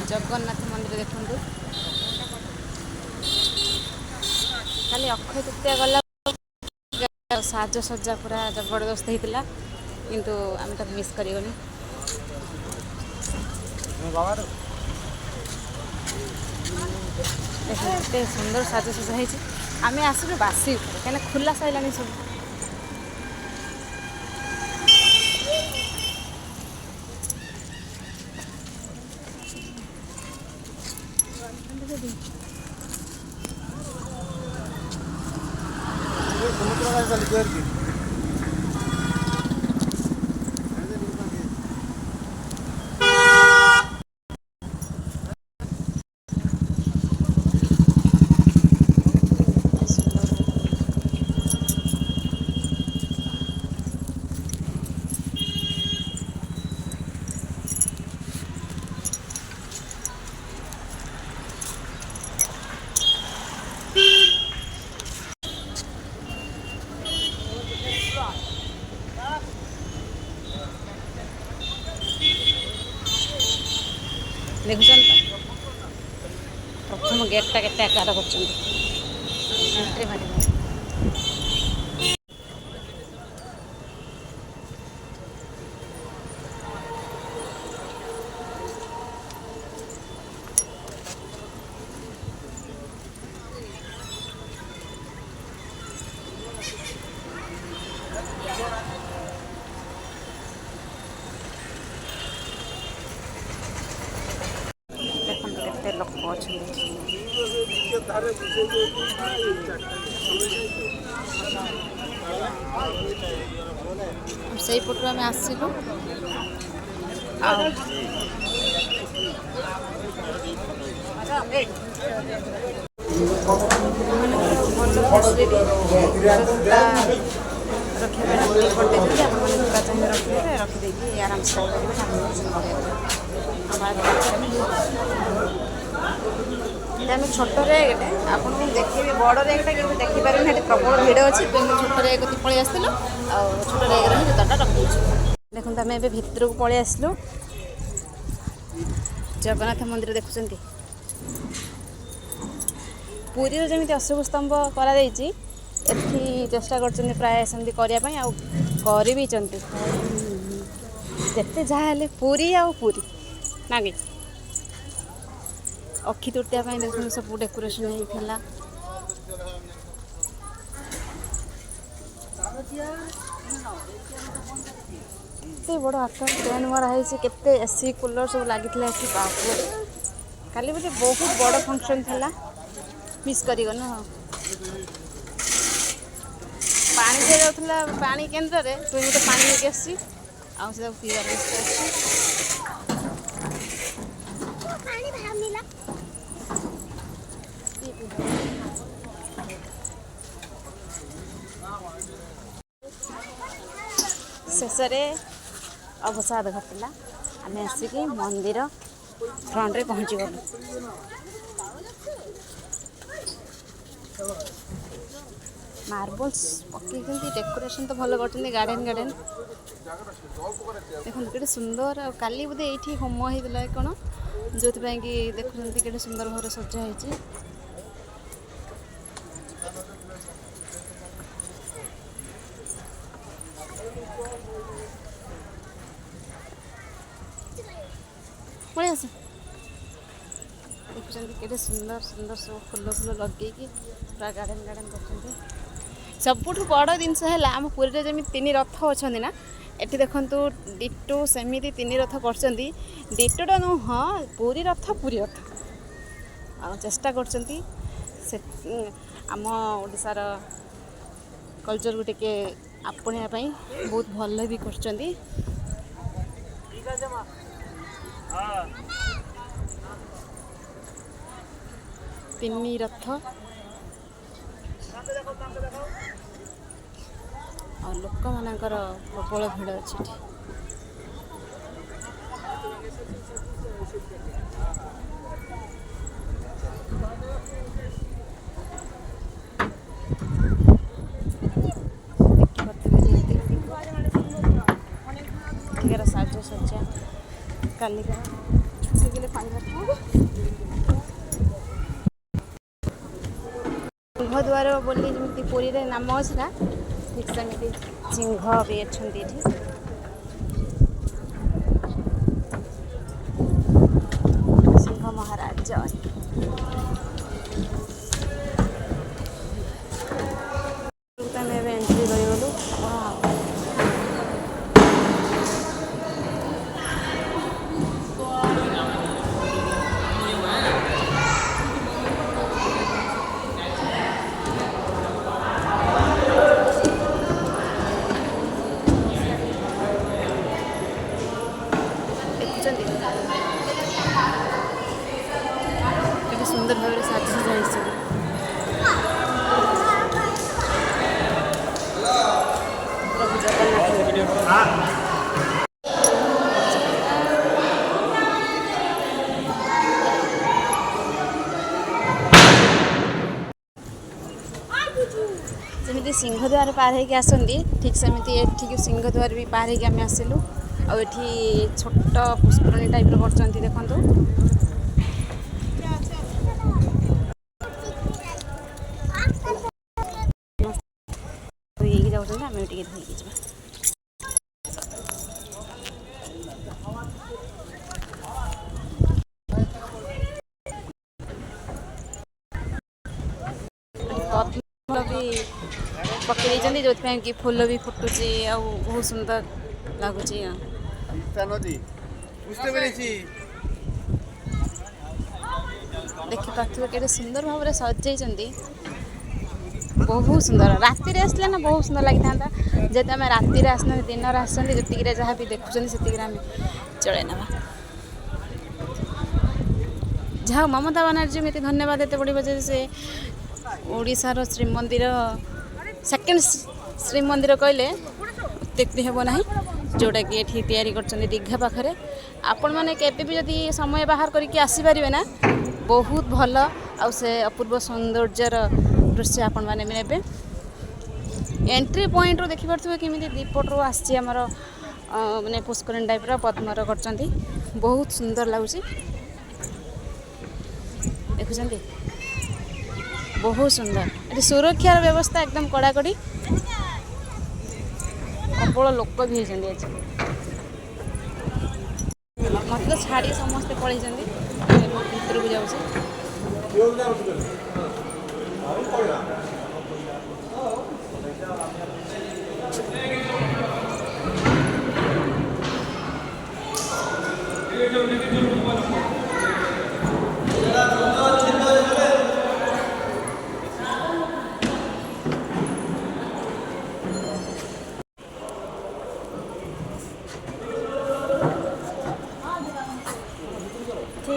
जगन्नाथ मंदिर देखु खाली अक्षय तृतीया गला साजसज्जा पूरा जबरदस्त होता किंतु आम तो मिस करगनी देखते सुंदर साजसज्जा होती आम आसलु बासी कहीं खुला सारे सब देखुन प्रथम गेटा के आकार कर लोक से पटू आम आसलु रखिए आराम से आम छोट रेगटे आपको देखिए बड़ रेगटा कि देखिपारे ना प्रबल भिड़ अच्छी छोट रेग पलि आसलु छोट रेगर ही जूताटा रखी देखो आम ए भितर को पलि आसलु जगन्नाथ मंदिर देखुं पुरी जमी अशोक स्तंभ कर चेष्टा कर प्राय सेमती करने भी जिते जहाँ पुरी आ पुरी ना कि अक्षय तृतीया देखो सब डेकोरेशन होता बड़ आकाश ट्रेन मराई केते एसी कूलर सब लगी काली बोले बहुत बड़ फंक्शन था मिस करगन पानी दिया जाता पानी केन्द्र में तुम गोटे पानी लेके आसी पीवार शेष अवसाद घटला आम आसिक मंदिर फ्रंट रे पहुँची गलु मार्बल्स पकई डेकोरेशन तो भल कर गार्डन गार्डन देखो के सुंदर काली बोधे ये होम होता कौन जो कि देखुं के सुंदर भाव सजा है पड़े आस देखुं के सुंदर सुंदर सब फूल फूल लगे पूरा गार्डन गार्डन कर सबुठ बड़ जिनस है आम पुरी जमी 3 रथ अच्छा ना ये देखु डिटो सेमती 3 रथ कर डिटोटा नुह पुरी रथ आ चेष्टा कर आम ओडिशार कल्चर को टिके आपणा बहुत भल भी कर 3 रथ और लोक मानकर प्रबल भिड़ अच्छी साजसज्जा कालिका छुट्टी सिंहद्वार बोली जमी पुरी रे नाम अच्छी ना ठीक सेमती सिंह भी अच्छा ये सिंह महाराज एंट्री करगलु सुंदर भाव साजी जाए प्रभु जगन्नाथ जमी सिंहद्वार पार होगी आसती ठीक सेमती एठिक सिंहद्वार भी पार होगी आम आसिलु आठी छोट पुष्करणी टाइप कर देखु जाऊँ आम टे धोई जा भी पकड़ जो कि फूल भी फुटुची आ बहुत सुंदर लगुच देखी पार्थिव के सुंदर भाव में सजाई बहुत सुंदर राति आसले ना बहुत सुंदर लगी था जेहेतु आम राति आसना दिन आसती जी जहाँ भी देखुं से आम चल ना जहाँ ममता बनर्जी में धन्यवाद देते पड़ो जे से ओडिशार श्रीमंदिर सेकेंड श्रीमंदिर कहले अत्युक्ति हेब ना जोटा कि ये तैयारी कर दीघा पाखे आपण मैंने केबे भी जदि समय बाहर करके आसीपारे ना बहुत भल आ से अपूर्व सौंदर्यर दृश्य आपण मैंने ने एंट्री पॉइंट रू देखिपे केमी दीपटू आमर माने पुष्करणी टाइप पद्मर कर बहुत सुंदर लगुच देखुं बहुत सुंदर ये सुरक्षार व्यवस्था एकदम कड़ाकड़ी प्रबल लोक भी होती आज मत तो छाड़ी समस्ते पलि भीतर को जाऊँ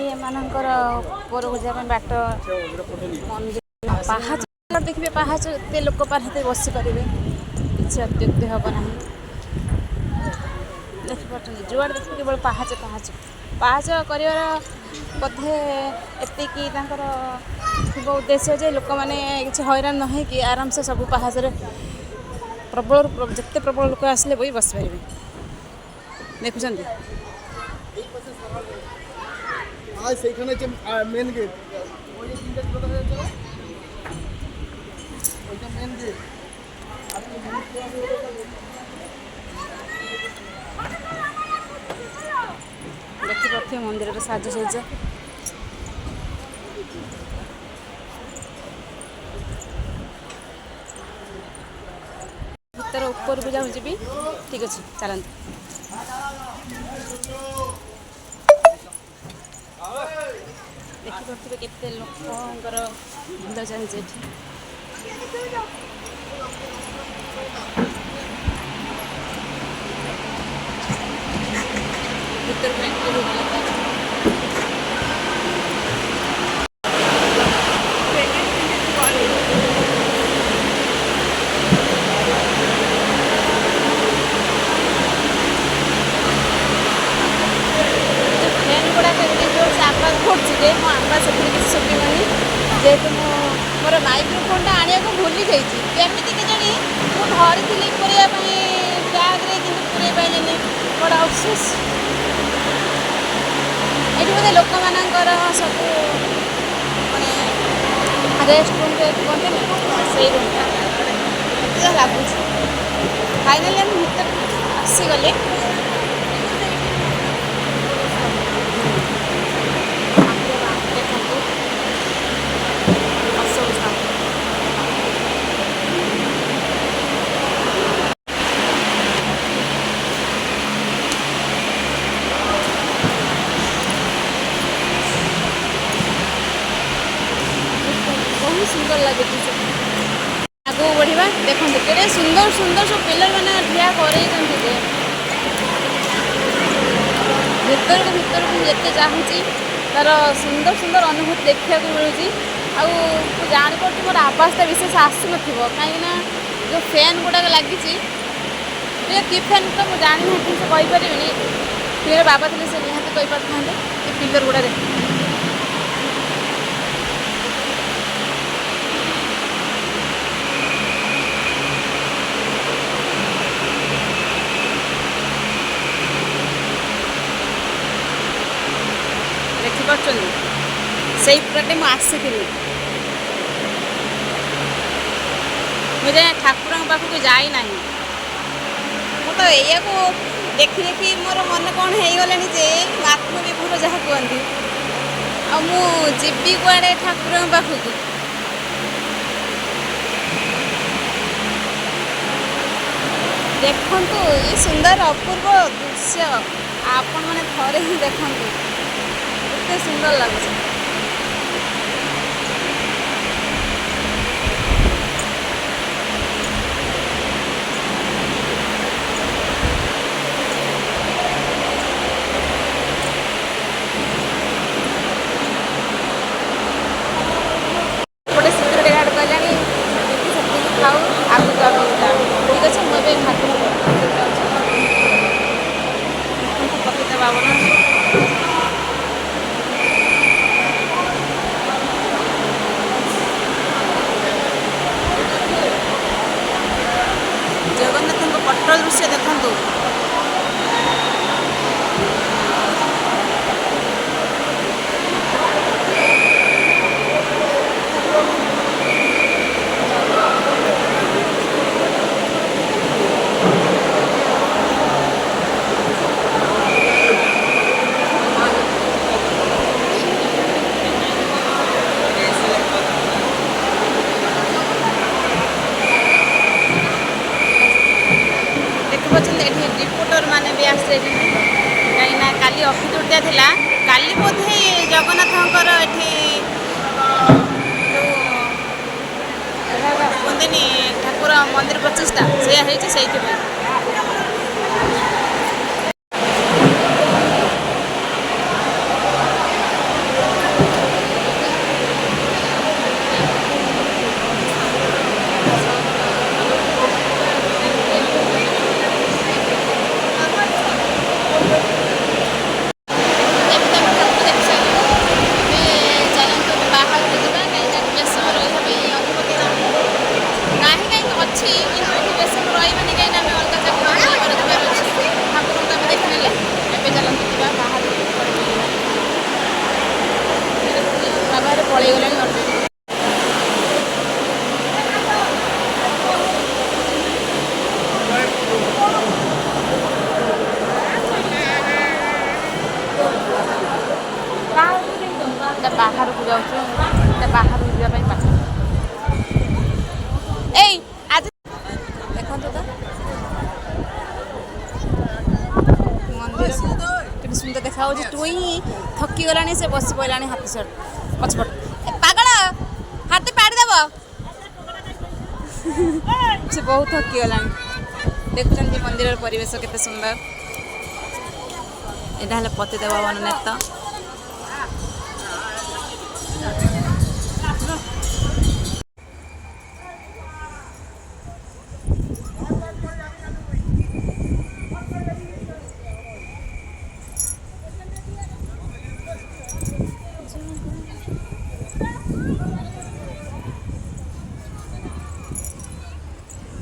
एमानकर ऊपर को जाए बाट मंदिर पाहाच देखिए पाहाच एत लोक पारे बस करेंगे किसी अत्युक्ति हम ना देखिए जुआड़ देखिए केवल पाहाच पाहाच पाहाच कर बोधे एतिकी थी उद्देश्य जे लोक मैंने किसी हैरान न हो कि आराम से सब पाहाच प्रबल जिते प्रबल लोक आसले भी बस पारे देखुं সেইখানে যে মেন গেট ওই যে তিনটা কথা হয়েছে ওইটা মেন গেট আপনি देखिए मंदिर साजसज्जा भीतर ऊपर को जाऊँ जी ठीक अच्छे चलते देखिपे केते लोकर भिड़ चलती भीतर जेहेतु मोर माइक्रोफोनटा आने को भूली जाइए केमी के जानी धरी पूरे ब्याग्रे कि पूरे पाइनि बड़ा अफसोस ये ଏଇଠି ବୋଧେ ଲୋକମାନଙ୍କର ସବୁ ମାନେ ରେଷ୍ଟ ରୁମ୍ କୁହନ୍ତିନି ସେଇ ରୁମ୍ଟା ଯାହା ଲାଗୁଛି। ଫାଇନାଲି ଆମେ ଭିତରକୁ ଆସିଗଲେ। ଦେଖନ୍ତୁ ଅଶୋକ ଝାଡ଼। ବହୁତ ସୁନ୍ଦର ଲାଗୁଛି ସେ। ଆଗକୁ ବଢ଼ିବା। ଦେଖନ୍ତୁ କେତେ ସୁନ୍ଦର ସୁନ୍ଦର ସବୁ ପିଲର ମାନେ ଠିଆ କରେଇଛନ୍ତି ଯେ ଭିତରକୁ ମୁଁ ଯେତେ ଚାହୁଁଛି ତାର ସୁନ୍ଦର ସୁନ୍ଦର ଅନୁଭୂତି ଦେଖିବାକୁ ମିଳୁଛି। ଆଉ ମୁଁ ଜାଣିପାରୁଛି ମୋର ଆବାଜଟା ବିଶେଷ ଆସୁନଥିବ କାହିଁକିନା ଯେଉଁ ଫ୍ୟାନ୍ ଗୁଡ଼ାକ ଲାଗିଛି କି ଫ୍ୟାନ୍ ତ ମୁଁ ଜାଣିନି ଠିକ୍ ସେ କହିପାରିବିନି। ପିଲର ବାବା ଥିଲେ ସେ ନିହାତି କହିପାରିଥାନ୍ତେ। ଏ ପିଲର ଗୁଡ଼ା ଦେଖ ଦେଖିପାରୁଛନ୍ତି ସେଇ ପଟେ ମୁଁ ଆସିଥିଲି। ମୁଁ ଯାଏ ଠାକୁରଙ୍କ ପାଖକୁ ଯାଇନାହିଁ। ମୁଁ ତ ଏଇଆକୁ ଦେଖି ଦେଖି ମୋର ମନେ କ'ଣ ହେଇଗଲାଣି ଯେ ଆତ୍ମବିଭୋର ଯାହା କୁହନ୍ତି। ଆଉ ମୁଁ ଯିବି କୁଆଡ଼େ ଠାକୁରଙ୍କ ପାଖକୁ। ଦେଖନ୍ତୁ ଏ ସୁନ୍ଦର ଅପୂର୍ବ ଦୃଶ୍ୟ ଆପଣମାନେ ଥରେ ହିଁ ଦେଖନ୍ତୁ କେତେ ସୁନ୍ଦର ଲାଗୁଛି। ଗୋଟେ ସିକ୍ୟୁରିଟି ଗାର୍ଡ଼ କହିଲାଣି ସେତିକି ଥାଉ ଆଗକୁ ଯାଉ। ଠିକ୍ ଅଛି ମୁଁ ଏବେ ଠାକୁର ପତିତ ପାବନ ଜଗନ୍ନାଥଙ୍କ ପଟ୍ଟ ଦୃଶ୍ୟ ଦେଖନ୍ତୁ। ଦେଖିପାରୁଛନ୍ତି ଏଠି ରିପୋର୍ଟର ମାନେ ବି ଆସିଛନ୍ତି କାହିଁକିନା କାଲି ଅକ୍ଷୟ ତୃତୀୟା ଥିଲା। କାଲି ବୋଧେ ଜଗନ୍ନାଥଙ୍କର ଏଠି ଯେଉଁ କୁହନ୍ତିନି ଠାକୁର ମନ୍ଦିର ପ୍ରତିଷ୍ଠା ସେଇଆ ହେଇଛି ସେଇଥିପାଇଁ। ପଳେଇଗଲାଣି ଅଲରେଡ଼ି। ବାହାରକୁ ଯାଉଛୁ ବାହାରକୁ ଯିବା ପାଇଁ ପାଠ। ଏଇ ଆଜି ଦେଖନ୍ତୁ ତ ମନ୍ଦିର କେତେ ସୁନ୍ଦର ଦେଖାଯାଉଛି। ଟୁଇଁ ଥକିଗଲାଣି ସେ ବସି ପଡ଼ିଲାଣି ହାତୀ ସଟ୍ ପଛପଟ। ପାଗଳ ହାତୀ ପାଡ଼ିଦେବ। ସେ ବହୁତ ଥକିଗଲାଣି। ଦେଖୁଛନ୍ତି ମନ୍ଦିରର ପରିବେଶ କେତେ ସୁନ୍ଦର। ଏଇଟା ହେଲା ପତିତ ପାବନ ନେତ।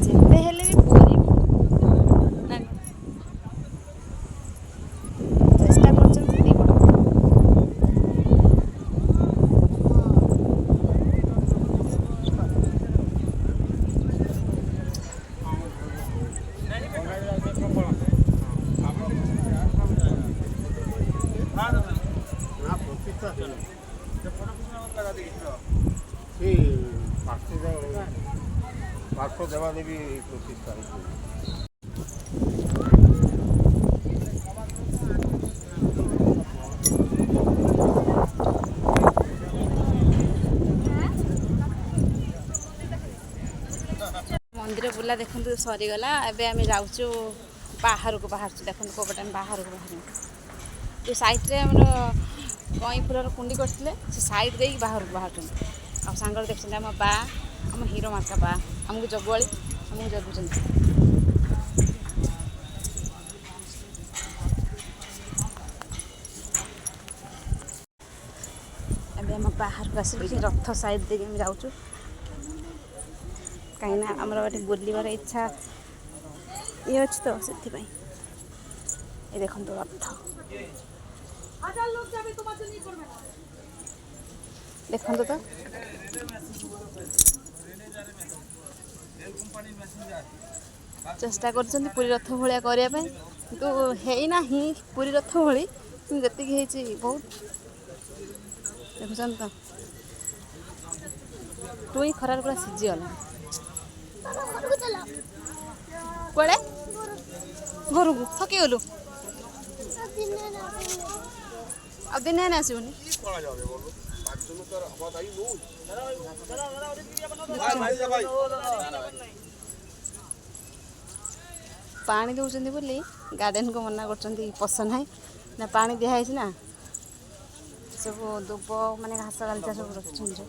ଯେତେ ହେଲେ ବି ପୁରୀ ଚେଷ୍ଟା କରୁଛନ୍ତି ସେତିକି ବଡ଼। ସେ ପାର୍ଶ୍ୱ ଦେବାଦେବୀ ପ୍ରତିଷ୍ଠା ହେଇଛି। ମନ୍ଦିର ବୁଲା ଦେଖନ୍ତୁ ସରିଗଲା। ଏବେ ଆମେ ଯାଉଛୁ ବାହାରକୁ ବାହାରୁଛୁ। ଦେଖନ୍ତୁ କୋଉପଟେ ଆମେ ବାହାରକୁ ବାହାରିବୁ। ଯେଉଁ ସାଇଡ଼୍ରେ ଆମର କଇଁ ଫୁଲର କୁଣ୍ଡି କରିଥିଲେ ସେ ସାଇଡ଼୍ ଦେଇକି ବାହାରକୁ ବାହାରୁଛନ୍ତି। ଆଉ ସାଙ୍ଗରେ ଦେଖୁଛନ୍ତି ଆମ ବା, ଆମ ହିରୋ ମାର୍କା ବା ଆମକୁ ଜଗୁଆଳି ଆମକୁ ଜଗୁଛନ୍ତି। ଏବେ ଆମ ବାହାରକୁ ଆସିକି ରଥ ସାଇଡ଼୍ ଦେଇକି ଆମେ ଯାଉଛୁ। କାହିଁକିନା ଆମର ଏଠି ବୁଲିବାର ଇଚ୍ଛା ଇଏ ଅଛି ତ ସେଥିପାଇଁ। ଏ ଦେଖନ୍ତୁ ରଥ ଦେଖନ୍ତୁ ତ ଚେଷ୍ଟା କରୁଛନ୍ତି ପୁରୀ ରଥ ଭଳିଆ କରିବା ପାଇଁ, କିନ୍ତୁ ହେଇନାହିଁ ପୁରୀ ରଥ ଭଳି। କିନ୍ତୁ ଯେତିକି ହେଇଛି ବହୁତ ଦେଖୁଛନ୍ତି ତ ଟୁଇଁ ଖରାରେ ପୁରା ସିଝିଗଲା। କୁଆଡ଼େ ଘରକୁ ଥକି ଗଲୁ ଆଉ ଦିନେ ହେନେ ଆସିବୁନି। ପାଣି ଦେଉଛନ୍ତି ବୋଲି ଗାର୍ଡ଼େନକୁ ମନା କରୁଛନ୍ତି, ପସନ୍ଦ ନାହିଁ ନା ପାଣି ଦିଆହେଇଛି ନା ସବୁ ଦୁବ ମାନେ ଘାସ ଗାଲିଚା ସବୁ ରଖିଛନ୍ତି।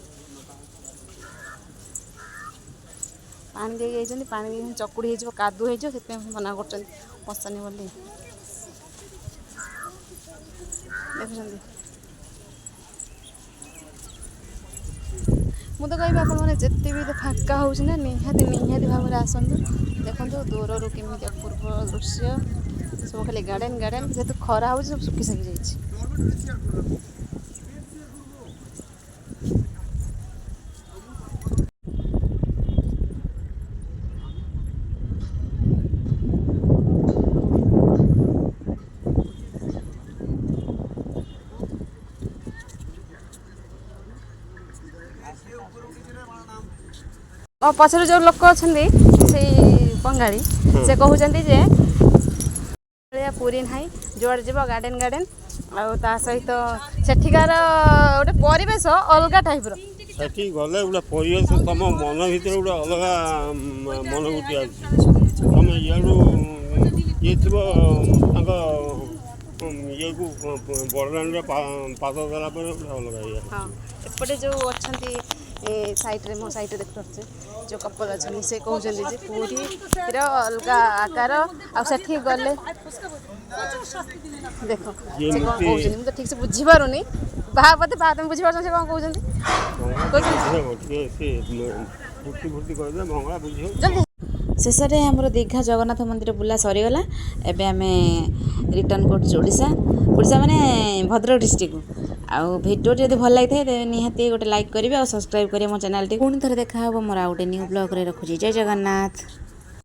ପାଣି ଦେଇକି ଯାଇଛନ୍ତି, ପାଣି ଦେଇକି ଚକୁଡ଼ି ହେଇଯିବ, କାଦୁଅ ହେଇଯିବ, ସେଥିପାଇଁ ମନା କରୁଛନ୍ତି ପସନ୍ଦ ବୋଲି। ଦେଖୁଛନ୍ତି ମୁଁ ତ କହିବି ଆପଣମାନେ ଯେତେ ବି ଫାଙ୍କା ହେଉଛି ନା ନିହାତି ଭାବରେ ଆସନ୍ତୁ। ଦେଖନ୍ତୁ ଦୂରରୁ କେମିତି ଅପୂର୍ବ ଦୃଶ୍ୟ, ସବୁ ଖାଲି ଗାର୍ଡ଼େନ ଯେହେତୁ ଖରା ହେଉଛି ସବୁ ଶୁଖି ଶାଖି ଯାଇଛି। ପଛରେ ଯେଉଁ ଲୋକ ଅଛନ୍ତି ସେଇ ବଙ୍ଗାଳୀ ସେ କହୁଛନ୍ତି ଯେ ପୁରୀ ନାହିଁ, ଯୁଆଡ଼େ ଯିବ ଗାର୍ଡ଼େନ ଆଉ ତା ସହିତ ସେଠିକାର ଗୋଟେ ପରିବେଶ ଅଲଗା ଟାଇପ୍ର। ସେଠି ଗଲେ ଗୋଟେ ପରିବେଶ ତମ ମନ ଭିତରେ ଗୋଟେ ଅଲଗା ମନୋଭୂତି ଅଛି। ତମେ ଇଆଡ଼ୁ ଇଏ ଥିବ ତାଙ୍କ ଇଏକୁ ବଡ଼ଦାଣ୍ଡରେ ପାଦ ଦେଲା ପରେ ଗୋଟେ ଅଲଗା ଇଏ। ହଁ ଏପଟେ ଯେଉଁ ଅଛନ୍ତି ସାଇଡ଼୍ରେ ମୋ ସାଇଡ଼୍ରେ ଦେଖିପାରୁଛେ ଯେଉଁ କପଲ ଅଛନ୍ତି ସେ କହୁଛନ୍ତି ଯେ ପୁରୀର ଅଲଗା ଆକାର, ଆଉ ସେଠି ଗଲେ ଦେଖ ସେ କ'ଣ କହୁଛନ୍ତି ମୁଁ ତ ଠିକ୍ ସେ ବୁଝିପାରୁନି। ବାହା ତମେ ବୁଝିପାରୁଛ ସେ କ'ଣ କହୁଛନ୍ତି? ଶେଷରେ ଆମର ଦୀଘା ଜଗନ୍ନାଥ ମନ୍ଦିର ବୁଲା ସରିଗଲା। ଏବେ ଆମେ ରିଟର୍ଣ୍ଣ କରୁଛୁ ଓଡ଼ିଶା ମାନେ ଭଦ୍ରକ ଡିଷ୍ଟ୍ରିକ୍ଟକୁ। ଆଉ ଭିଡ଼ିଓଟି ଯଦି ଭଲ ଲାଗିଥାଏ ତେବେ ନିହାତି ଗୋଟେ ଲାଇକ୍ କରିବେ ଆଉ ସବସ୍କ୍ରାଇବ୍ କରିବେ ମୋ ଚ୍ୟାନେଲଟି। ପୁଣି ଥରେ ଦେଖା ହେବ ମୋର ଆଉ ଗୋଟେ ନ୍ୟୁ ବ୍ଲଗ୍ରେ। ରଖୁଛି, ଜୟ ଜଗନ୍ନାଥ।